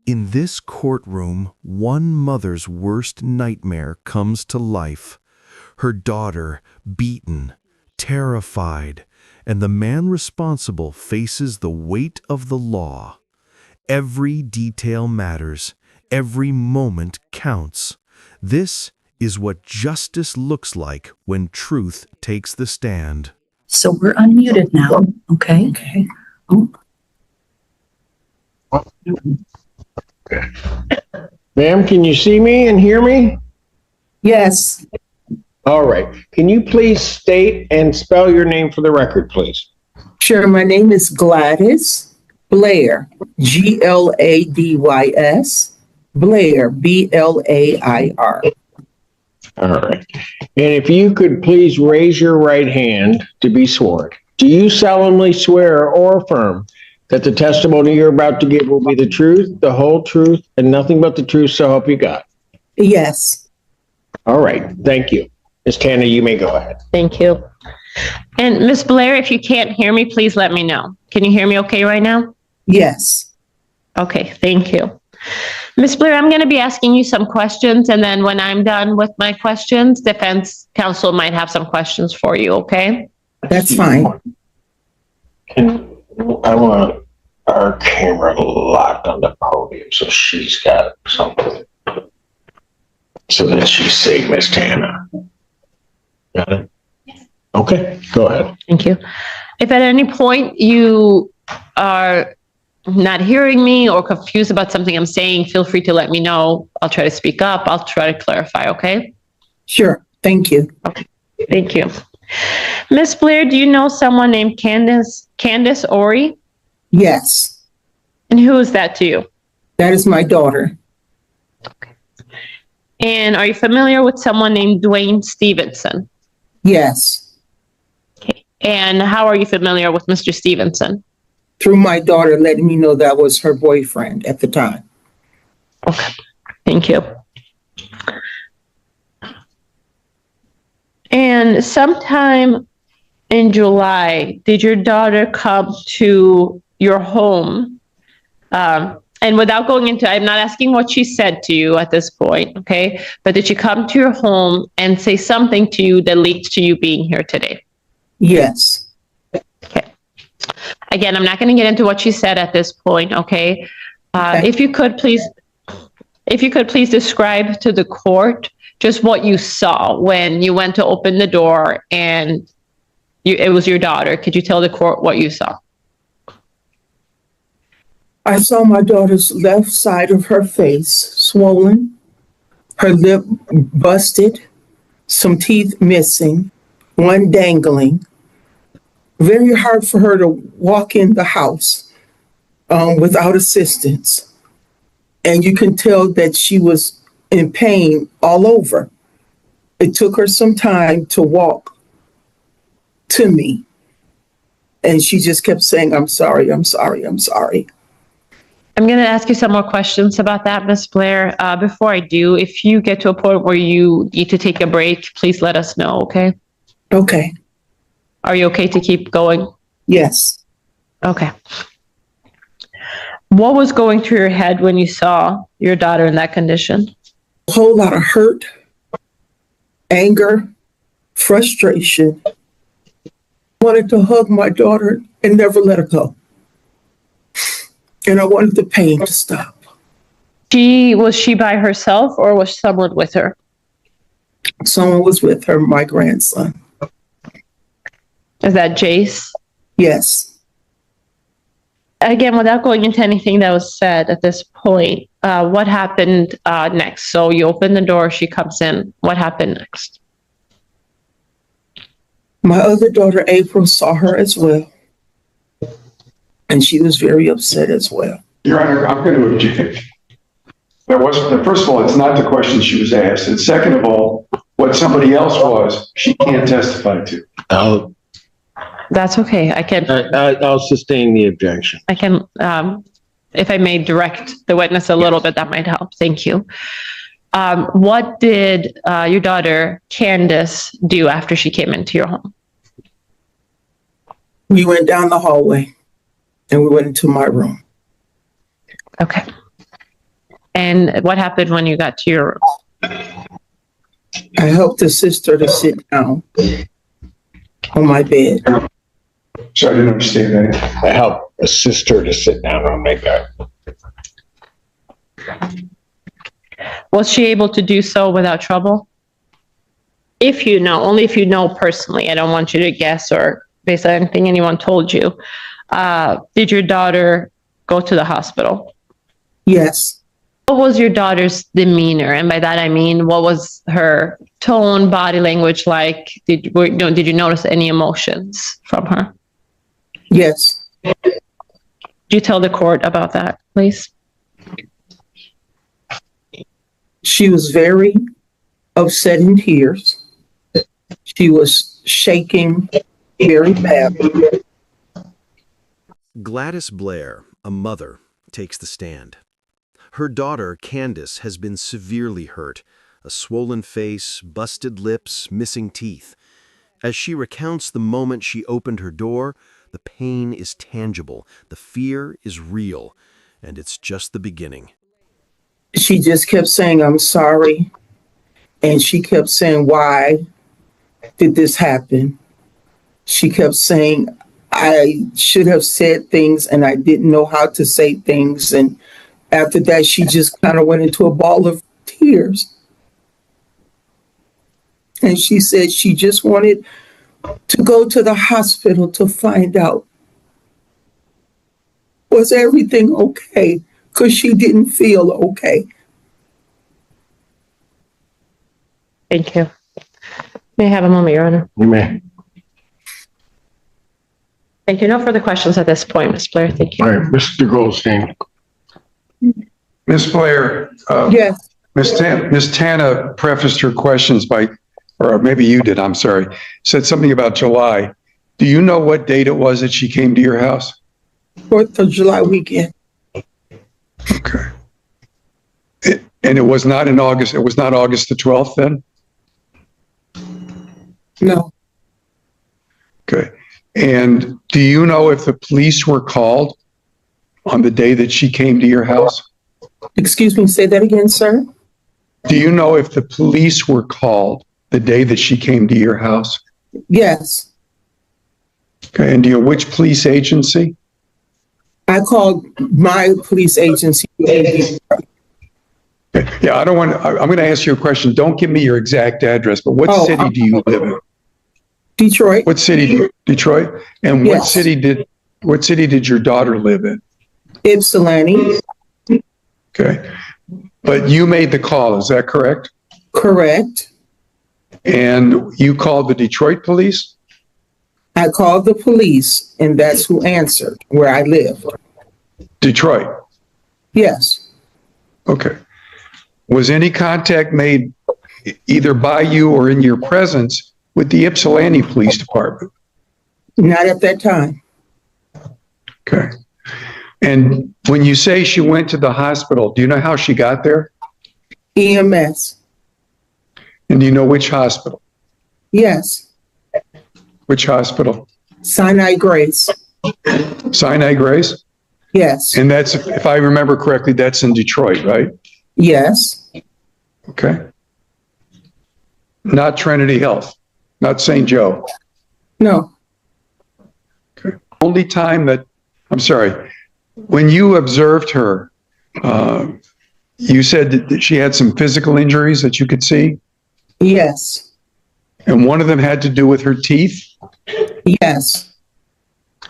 In this courtroom, one mother's worst nightmare comes to life. Her daughter, beaten, terrified, and the man responsible faces the weight of the law. Every detail matters. Every moment counts. This is what justice looks like when truth takes the stand. So we're unmuted now. Okay. Okay. Oh, Ma'am, can you see me and hear me? Yes. All right. Can you please state and spell your name for the record, please? Sure. My name is Gladys Blair, Gladys, Blair, Blair. All right. And if you could please raise your right hand to be sworn. Do you solemnly swear or affirm that the testimony you're about to give will be the truth, the whole truth, and nothing but the truth, so help you God? Yes. All right. Thank you. Ms. Tanner, you may go ahead. Thank you. And Ms. Blair, if you can't hear me, please let me know. Can you hear me okay right now? Yes. Okay, thank you. Ms. Blair, I'm going to be asking you some questions, and then when I'm done with my questions, defense counsel might have some questions for you, okay? That's fine. I want our camera locked on the podium so she's got something so that she's safe, Miss Tanner. Got it? Okay, go ahead. Thank you. If at any point you are not hearing me or confused about something I'm saying, feel free to let me know. I'll try to speak up. I'll try to clarify, okay? Sure. Thank you. Okay. Thank you. Miss Blair, do you know someone named Candace Ori? Yes. And who is that to you? That is my daughter. Okay. And are you familiar with someone named Dwayne Stevenson? Yes. Okay. And how are you familiar with Mr. Stevenson? Through my daughter letting me know that was her boyfriend at the time. Okay. Thank you. And sometime in July, did your daughter come to your home? And without going into, I'm not asking what she said to you at this point, okay? But did she come to your home and say something to you that leads to you being here today? Yes. Okay. Again, I'm not going to get into what she said at this point, okay? Okay. If you could please describe to the court just what you saw when you went to open the door and it was your daughter. Could you tell the court what you saw? I saw my daughter's left side of her face swollen, her lip busted, some teeth missing, one dangling. Very hard for her to walk in the house without assistance. And you can tell that she was in pain all over. It took her some time to walk to me. And she just kept saying, "I'm sorry, I'm sorry, I'm sorry." I'm going to ask you some more questions about that, Ms. Blair. Before I do, if you get to a point where you need to take a break, please let us know, okay? Okay. Are you okay to keep going? Yes. Okay. What was going through your head when you saw your daughter in that condition? A whole lot of hurt, anger, frustration. I wanted to hug my daughter and never let her go. And I wanted the pain to stop. Was she by herself or was someone with her? Someone was with her, my grandson. Is that Jace? Yes. Again, without going into anything that was said at this point, what happened next? So you open the door, she comes in. What happened next? My other daughter, April, saw her as well. And she was very upset as well. Your Honor, I'm going to object. That wasn't, first of all, it's not the question she was asked. And second of all, what somebody else was, she can't testify to. That's okay. I'll sustain the objection. I can, if I may direct the witness a little bit, that might help. Thank you. What did your daughter, Candace, do after she came into your home? We went down the hallway and we went into my room. Okay. And what happened when you got to your room? I helped the sister to sit down on my bed. So I didn't understand that. I helped assist her to sit down on my bed. Was she able to do so without trouble? If you know, only if you know personally. I don't want you to guess or based on anything anyone told you. Did your daughter go to the hospital? Yes. What was your daughter's demeanor? And by that, I mean, what was her tone, body language like? Did you notice any emotions from her? Yes. Could you tell the court about that, please? She was very upset in tears. She was shaking very badly. Gladys Blair, a mother, takes the stand. Her daughter, Candace, has been severely hurt, a swollen face, busted lips, missing teeth. As she recounts the moment she opened her door, the pain is tangible, the fear is real, and it's just the beginning. She just kept saying, "I'm sorry." And she kept saying, "Why did this happen?" She kept saying, "I should have said things and I didn't know how to say things." And after that, she just kind of went into a ball of tears. And she said she just wanted to go to the hospital to find out, was everything okay? Because she didn't feel okay. Thank you. May I have a moment, Your Honor? You may. Thank you. No further questions at this point, Ms. Blair. Thank you. All right, Mr. Goldstein. Ms. Blair, Yes. Ms. Tana prefaced her questions by, or maybe you did, I'm sorry, said something about July. Do you know what date it was that she came to your house? 4th of July weekend. Okay. And it was not in August, it was not August the 12th then? No. Okay. And do you know if the police were called on the day that she came to your house? Excuse me, say that again, sir. Do you know if the police were called the day that she came to your house? Yes. Okay. And do you know which police agency? I called my police agency. Yeah, I'm going to ask you a question. Don't give me your exact address, but what city do you live in? Detroit. What city? Detroit? And Yes. what city did your daughter live in? Ypsilanti. Okay. But you made the call, is that correct? Correct. And you called the Detroit police? I called the police, and that's who answered where I live. Detroit. Yes. Okay. Was any contact made either by you or in your presence with the Ypsilanti Police Department? Not at that time. Okay. And when you say she went to the hospital, do you know how she got there? EMS. And do you know which hospital? Yes. Which hospital? Sinai Grace. Sinai Grace? Yes. And that's, if I remember correctly, that's in Detroit, right? Yes. Okay. Not Trinity Health, not St. Joe. No. Okay. Only time that, I'm sorry, when you observed her, you said that she had some physical injuries that you could see, Yes. and one of them had to do with her teeth? Yes.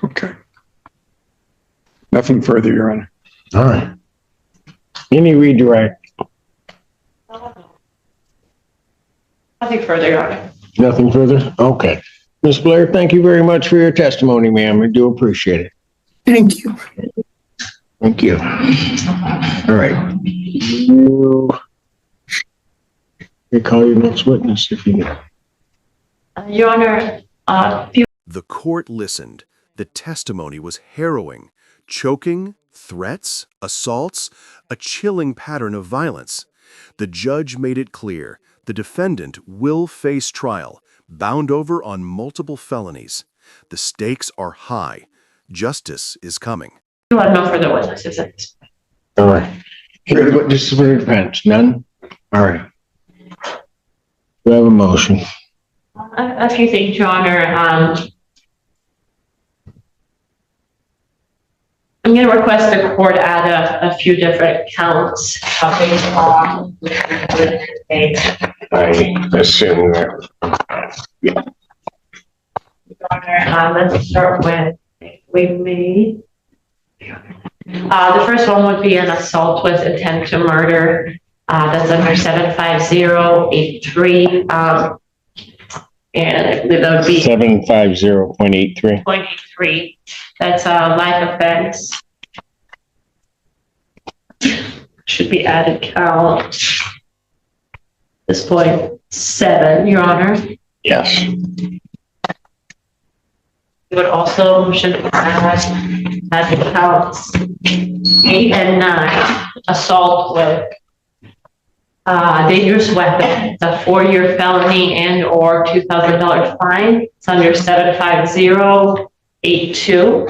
Okay. Nothing further, Your Honor. All right. Any redirect? Nothing further, Your Honor. Nothing further? Okay. Ms. Blair, thank you very much for your testimony, ma'am. I do appreciate it. Thank you. Thank you. All right. You call your next witness if you need. Your Honor, The court listened. The testimony was harrowing. Choking, threats, assaults, a chilling pattern of violence. The judge made it clear the defendant will face trial, bound over on multiple felonies. The stakes are high. Justice is coming. you have no further witnesses at this point. All right. This is for the defense. None? All right. Do I have a motion? A few things, Your Honor. I'm going to request the court add a few different counts based on. I assume that. Your Honor, let's start with me. The first one would be an assault with intent to murder. That's under 75083. And I believe that would be 750.83. 0.83. That's a life offense. Should be added count. This point 7, Your Honor. Yes. You would also motion to add counts 8 and 9. Assault with dangerous weapon. It's a 4-year felony and or $2,000 fine. It's under 75082.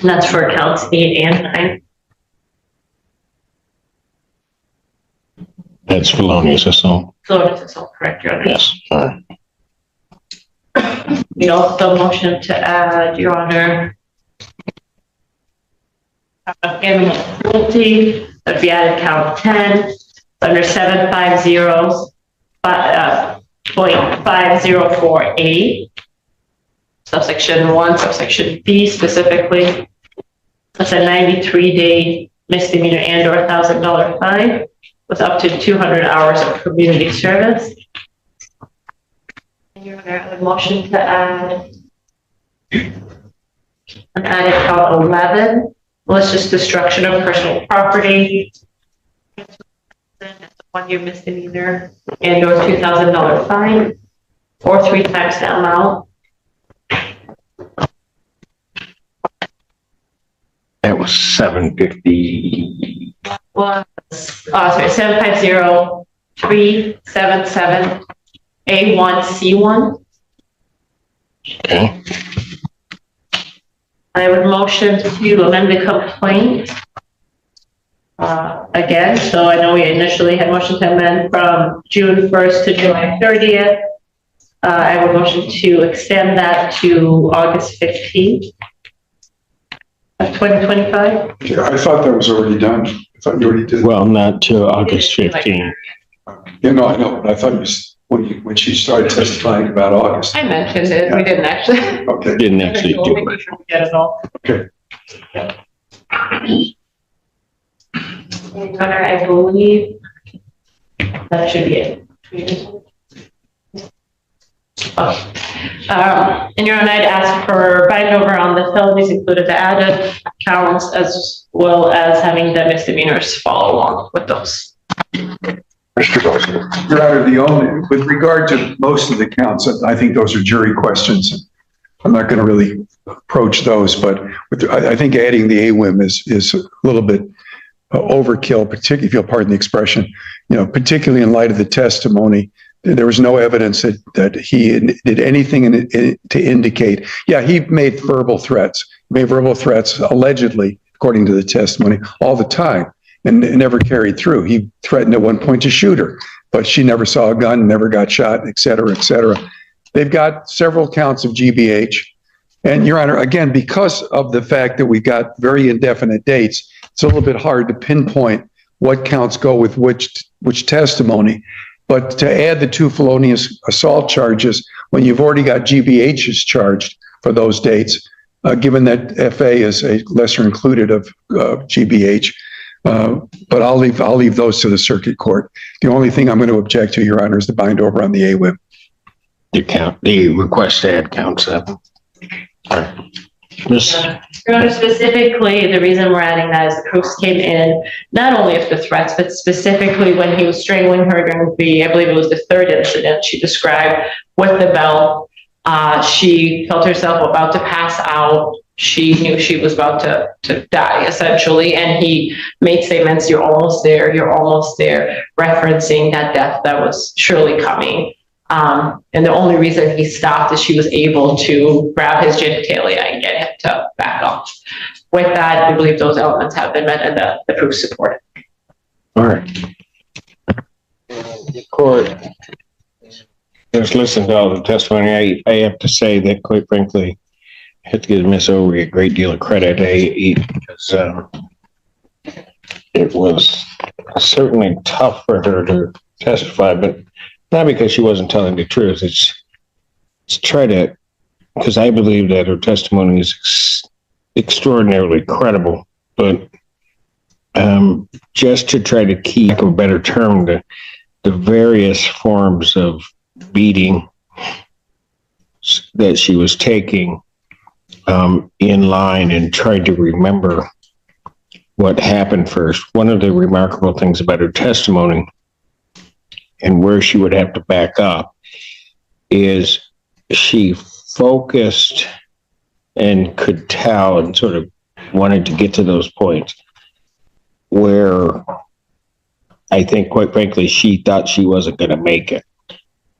And that's for counts 8 and 9. That's felonious assault. Felonious assault, correct, Your Honor? Yes. All right. We also motion to add, Your Honor, animal cruelty. That'd be added count 10. Under 750.5048, subsection 1, subsection B specifically. That's a 93-day misdemeanor and or $1,000 fine with up to 200 hours of community service. And Your Honor, I would motion to add an added count 11, malicious destruction of personal property. That's a 1-year misdemeanor and or $2,000 fine, or 3 times the amount. That was 750. Was 750-377-A1C1. Okay. I would motion to amend the complaint. Again, so I know we initially had motion to amend from June 1st to July 30th. I would motion to extend that to August 15th of 2025. Yeah, I thought that was already done. I thought you already did. Well, not till August 15th. You know, I know, but I thought it was when she started testifying about August. I mentioned it. We didn't actually. Okay. Didn't actually do it. Make sure we get it all. Okay. Your Honor, I believe that should be it. And Your Honor, I'd ask for bind over on the felonies included the added counts as well as having the misdemeanors follow along with those. Mr. Bowser. Your Honor, with regard to most of the counts, I think those are jury questions. I'm not going to really approach those, but I think adding the AWIM is a little bit overkill, particularly if you'll pardon the expression, particularly in light of the testimony. There was no evidence that he did anything to indicate. Yeah, he made verbal threats. Allegedly, according to the testimony, all the time, and it never carried through. He threatened at one point to shoot her, but she never saw a gun, never got shot, et cetera, et cetera. They've got several counts of GBH. And Your Honor, again, because of the fact that we got very indefinite dates, it's a little bit hard to pinpoint what counts go with which testimony. But to add the 2 felonious assault charges when you've already got GBHs charged for those dates, given that FA is a lesser included of GBH, but I'll leave those to the circuit court. The only thing I'm going to object to, Your Honor, is the bind over on the AWIM. The request to add count 7. All right. Your Honor, specifically, the reason we're adding that is the proofs came in, not only of the threats, but specifically when he was strangling her during I believe it was the 3rd incident she described with the belt. She felt herself about to pass out. She knew she was about to die, essentially. And he made statements, you're almost there, referencing that death that was surely coming. And the only reason he stopped is she was able to grab his genitalia and get him to back off. With that, we believe those elements have been met and the proof supported. Court has listened to all the testimony. I have to say that, quite frankly, I have to give Miss Overy a great deal of credit. Because it was certainly tough for her to testify, but not because she wasn't telling the truth. It's try to, because I believe that her testimony is extraordinarily credible, but just to try to keep a better term, the various forms of beating that she was taking in line, and tried to remember what happened first. One of the remarkable things about her testimony, and where she would have to back up, is she focused and could tell and sort of wanted to get to those points where I think, quite frankly, she thought she wasn't going to make it.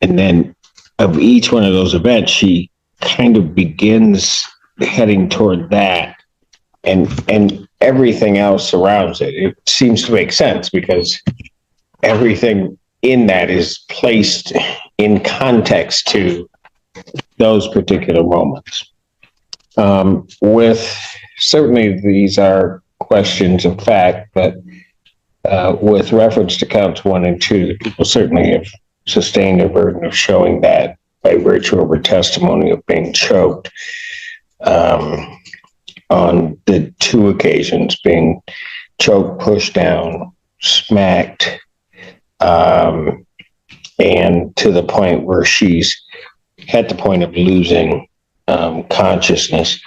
And then of each one of those events, she kind of begins heading toward that, and everything else surrounds it. It seems to make sense because everything in that is placed in context to those particular moments. With certainly these are questions of fact, but with reference to counts 1 and 2, the people certainly have sustained the burden of showing that by virtue of her testimony of being choked on the 2 occasions, being choked, pushed down, smacked, and to the point where she's at the point of losing consciousness.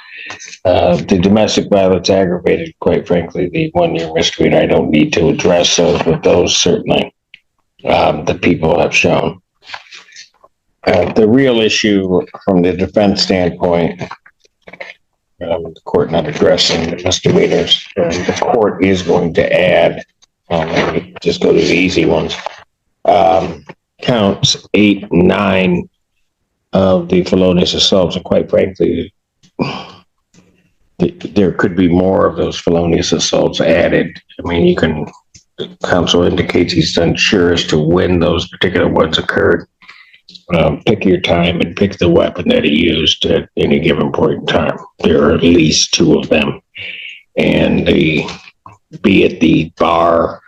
The domestic violence aggravated, quite frankly, the 1-year misdemeanor, I don't need to address those, but those certainly the people have shown. The real issue from the defense standpoint, the court not addressing the misdemeanors, the court is going to add, let me just go to the easy ones, counts 8 and 9 of the felonious assaults, and quite frankly, there could be more of those felonious assaults added. I mean, the counsel indicates he's unsure as to when those particular ones occurred. Pick your time and pick the weapon that he used at any given point in time. There are at least 2 of them. And be it the bar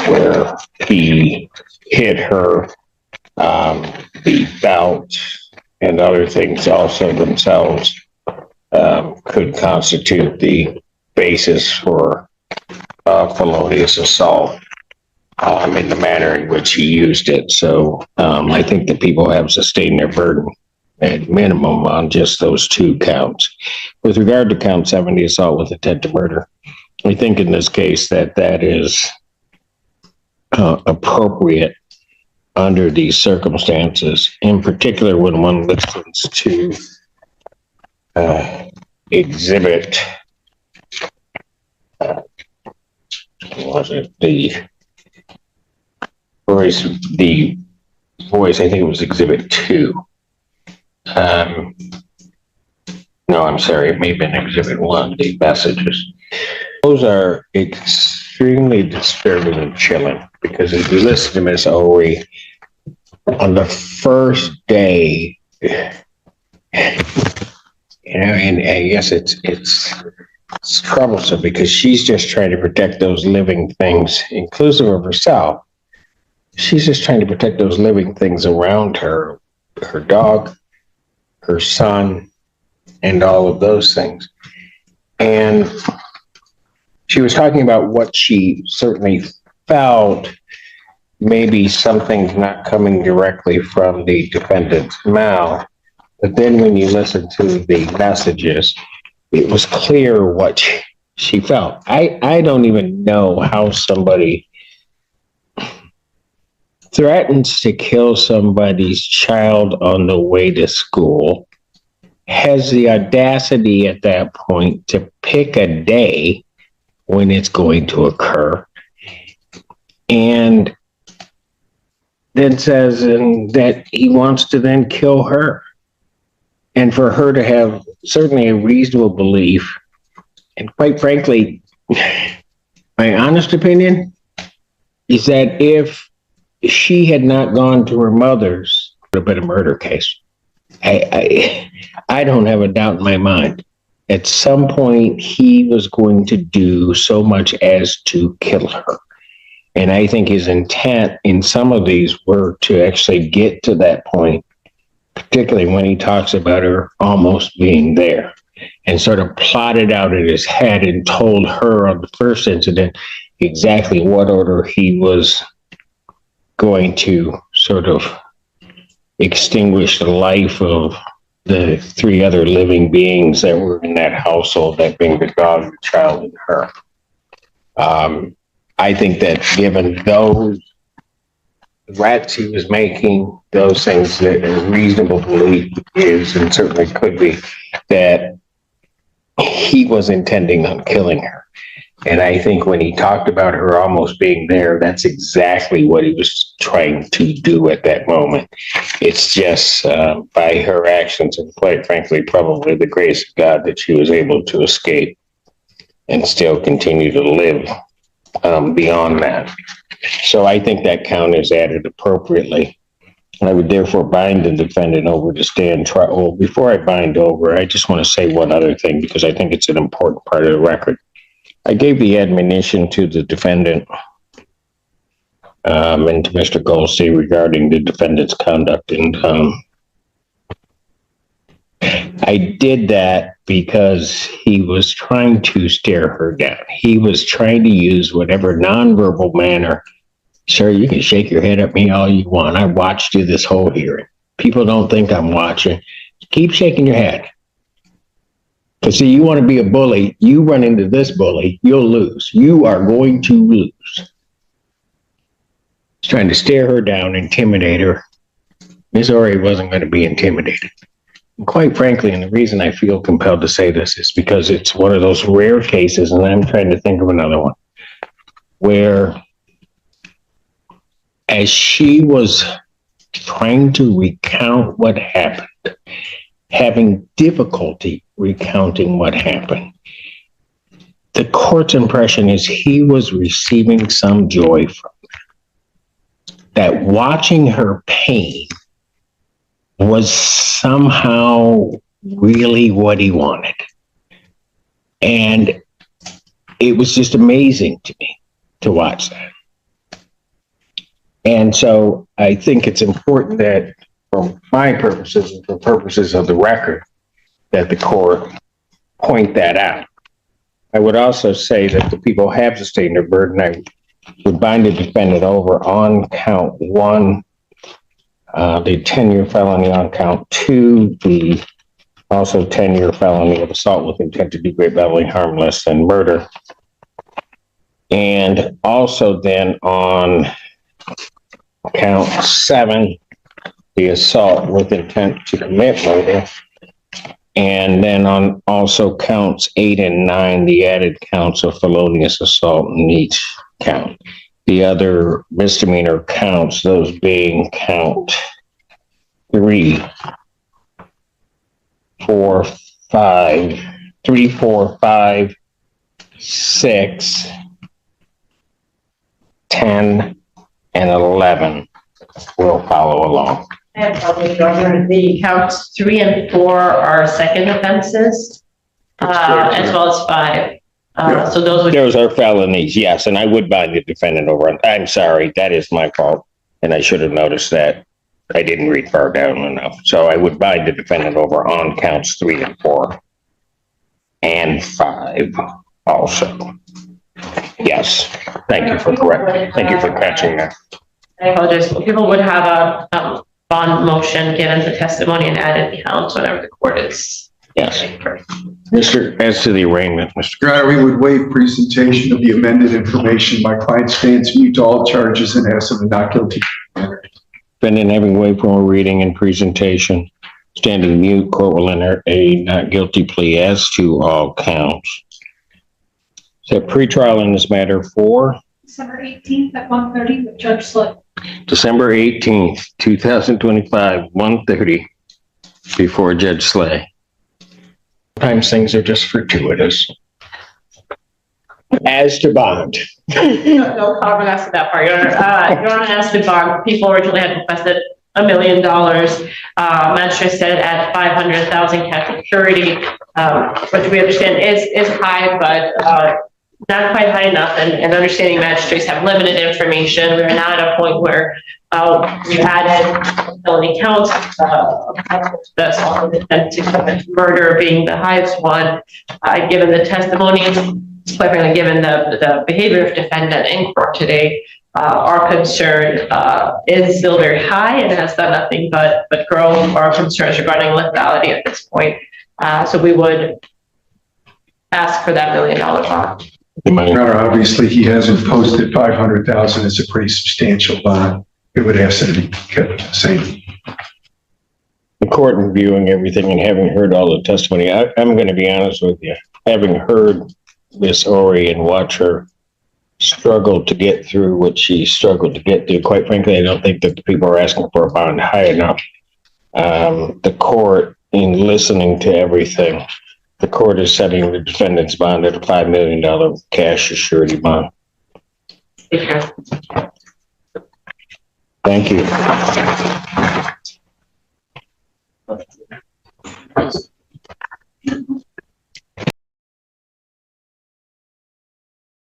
where he hit her, the belt, and other things also themselves could constitute the basis for felonious assault in the manner in which he used it. So I think that people have sustained their burden at minimum on just those 2 counts. With regard to count 7, the assault with intent to murder, I think in this case that is appropriate under these circumstances, in particular when one listens to exhibit, the voice, I think it was exhibit 2. No, I'm sorry, it may have been exhibit 1, the messages. Those are extremely disturbing and chilling, because if you listen to Miss Overy on the first day, and I guess it's troublesome because she's just trying to protect those living things, inclusive of herself. She's just trying to protect those living things around her, her dog, her son, and all of those things. And she was talking about what she certainly felt, maybe something's not coming directly from the defendant's mouth. But then when you listen to the messages, it was clear what she felt. I don't even know how somebody threatens to kill somebody's child on the way to school, has the audacity at that point to pick a day when it's going to occur, and then says that he wants to then kill her. And for her to have certainly a reasonable belief, and quite frankly, my honest opinion, is that if she had not gone to her mother's, it would have been a murder case. I don't have a doubt in my mind. At some point, he was going to do so much as to kill her. And I think his intent in some of these were to actually get to that point, particularly when he talks about her almost being there, and sort of plotted out in his head and told her on the first incident exactly what order he was going to sort of extinguish the life of the 3 other living beings that were in that household, that being the dog, the child, and her. I think that given those threats he was making, those things that a reasonable belief is, and certainly could be, that he was intending on killing her. And I think when he talked about her almost being there, that's exactly what he was trying to do at that moment. It's just by her actions, and quite frankly, probably the grace of God, that she was able to escape and still continue to live beyond that. So I think that count is added appropriately. I would therefore bind the defendant over to stand trial. Well, before I bind over, I just want to say one other thing, because I think it's an important part of the record. I gave the admonition to the defendant and to Mr. Goldstein regarding the defendant's conduct. And I did that because he was trying to stare her down. He was trying to use whatever nonverbal manner. Sir, you can shake your head at me all you want. I watched you this whole hearing. People don't think I'm watching. Keep shaking your head. Because see, you want to be a bully, you run into this bully, you'll lose. You are going to lose. He's trying to stare her down, intimidate her. Ms. Ori wasn't going to be intimidated. And quite frankly, and the reason I feel compelled to say this is because it's one of those rare cases, and I'm trying to think of another one, where as she was trying to recount what happened, having difficulty recounting what happened, the court's impression is he was receiving some joy from it. That watching her pain was somehow really what he wanted. And it was just amazing to me to watch that. And so I think it's important that, for my purposes and for purposes of the record, that the court point that out. I would also say that the people have sustained their burden. I would bind the defendant over on count 1, the 10-year felony on count 2, the also 10-year felony of assault with intent to degrade bodily harm less than murder. And also then on count 7, the assault with intent to commit murder. And then on also counts 8 and 9, the added counts of felonious assault in each count. The other misdemeanor counts, those being count 3, 4, 5, 3, 4, 5, 6, 10, and 11 will follow along. And probably, the counts 3 and 4 are second offenses, as well as 5. So those are felonies, yes, and I would bind the defendant over. I'm sorry, that is my fault, and I should have noticed that. I didn't read far down enough. So I would bind the defendant over on counts 3 and 4 and 5 also. Yes, thank you for catching that. I apologize. People would have a bond motion given the testimony and added counts whenever the court is. Yes. Mr. As to the arraignment, Mr. Your Honor, we would waive presentation of the amended information. My client stands mute to all charges and has a not guilty. Defendant having waived formal reading and presentation, standing mute, court will enter a not guilty plea as to all counts. Set pretrial in this matter for December 18th at 1:30 with Judge Slay. December 18th, 2025, 1:30 before Judge Slay. Sometimes things are just fortuitous. as to bond. No comment as to that part, Your Honor. Your Honor, as to bond, people originally had requested $1 million. Magistrate said at 500,000 cash security, which we understand is high, but not quite high enough. And understanding magistrates have limited information. We're now at a point where we've added felony counts, that's all the defendant murder being the highest one, given the testimony, given the behavior of defendant in court today. Our concern is still very high and has done nothing but grow our concerns regarding lethality at this point. So we would ask for that $1 million bond. Your Honor, obviously, he hasn't posted 500,000 as a pretty substantial bond. We would ask that he kept the same. The court reviewing everything and having heard all the testimony, I'm going to be honest with you. Having heard Miss Ori and watch her struggle to get through what she struggled to get through, quite frankly, I don't think that the people are asking for a bond high enough. The court, in listening to everything, the court is setting the defendant's bond at a $5 million cash surety bond. Thank you.